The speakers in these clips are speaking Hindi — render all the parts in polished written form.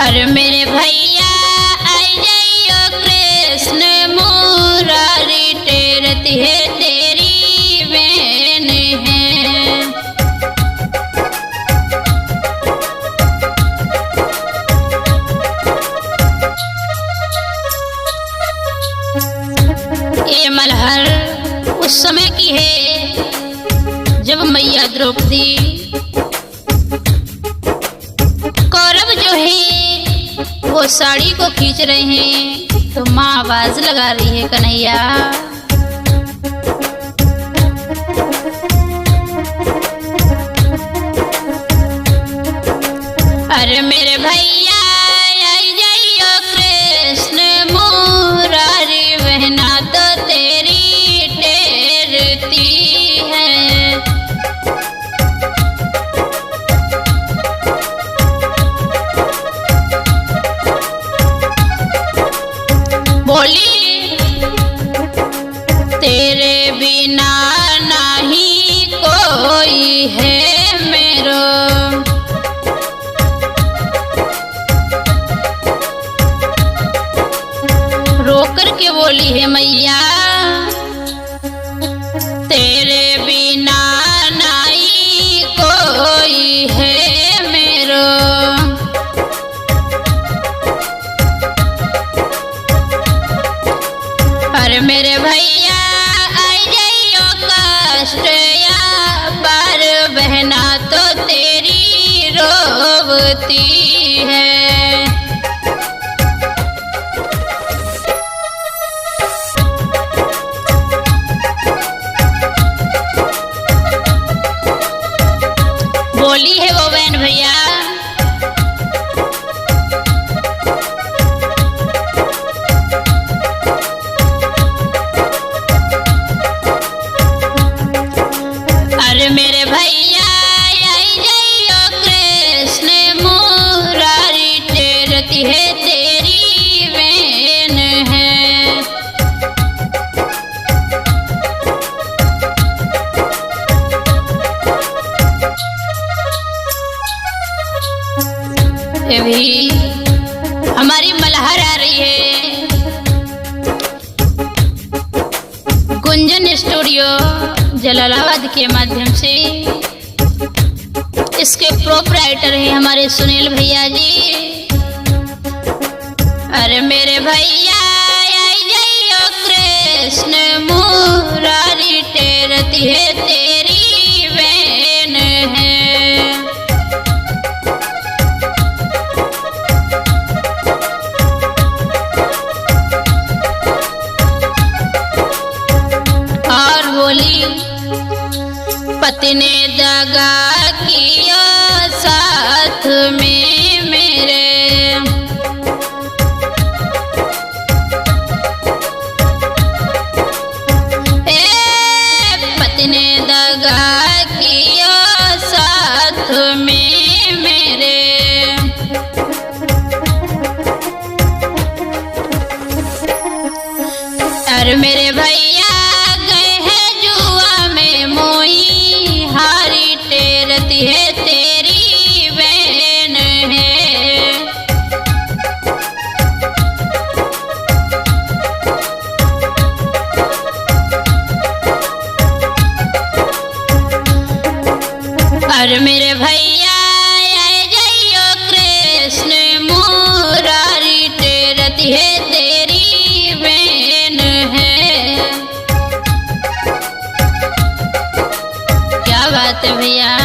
अरे मेरे भैया आई जइयो कृष्ण मुरारी टेरती है तेरी बहन है। ये मलहर उस समय की है जब मैया द्रौपदी कौरव जो है वो साड़ी को खींच रहे हैं तो माँ आवाज लगा रही है, कन्हैया अरे मेरे भैया आई जइयो कृष्ण मुरारी बहना तो तेरी टेरती है। बोली तेरे बिना नहीं कोई है मेरो, रो करके बोली है मैया तेरे बिना नहीं कोई है मेरो। अरे मेरे भैया आई जइयो कष्ट या बार बहना तो तेरी रोवती है। बोली है वो बहन भैया अरे मेरे भैया आई जइयो कृष्ण मुरारी टेरती है तेरी बहन है। अभी हमारी मल्हार आ रही है गुंजन स्टूडियो जलालाबाद के माध्यम से। इसके प्रोपराइटर हैं हमारे सुनील भैया जी। अरे मेरे भैया आई जइयो कृष्ण मुरारी टेरती है तेरी बहन है। और बोली पति ने दगा किया साथ में मेरे, पति ने दगा किया साथ में मेरे। अरे मेरे भैया गए हैं जुआ में मोई हारी टेरती है तेरी बहन है। अरे मेरे भैया आई जइयो कृष्ण मुरारी टेरती है तेरी बहन है। क्या बात है भैया।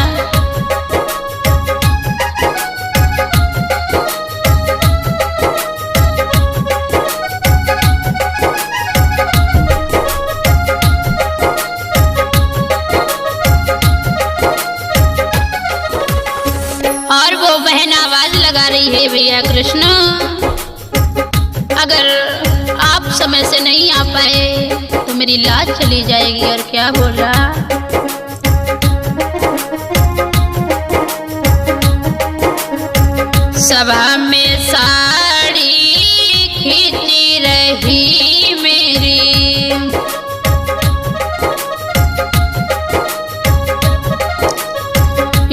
और वो बहन आवाज लगा रही है भैया कृष्ण अगर आप समय से नहीं आ पाए तो मेरी लाज चली जाएगी। और क्या बोल रहा सभा में साड़ी खींची रही मेरी,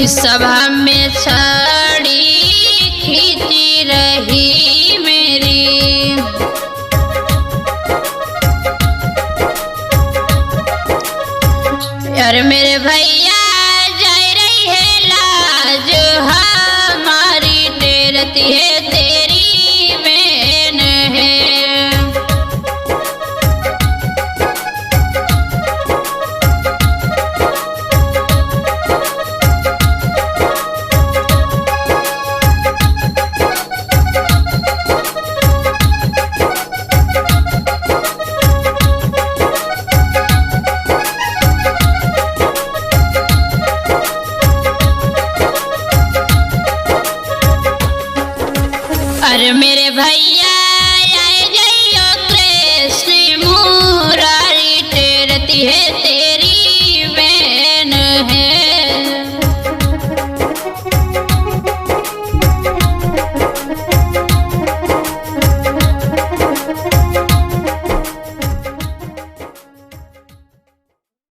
इस सभा में साड़ी खींची रही मेरी। यार मेरे भैया जा रही है लाज हमारी, टेरती है तेरी बहन है। अरे मेरे भाई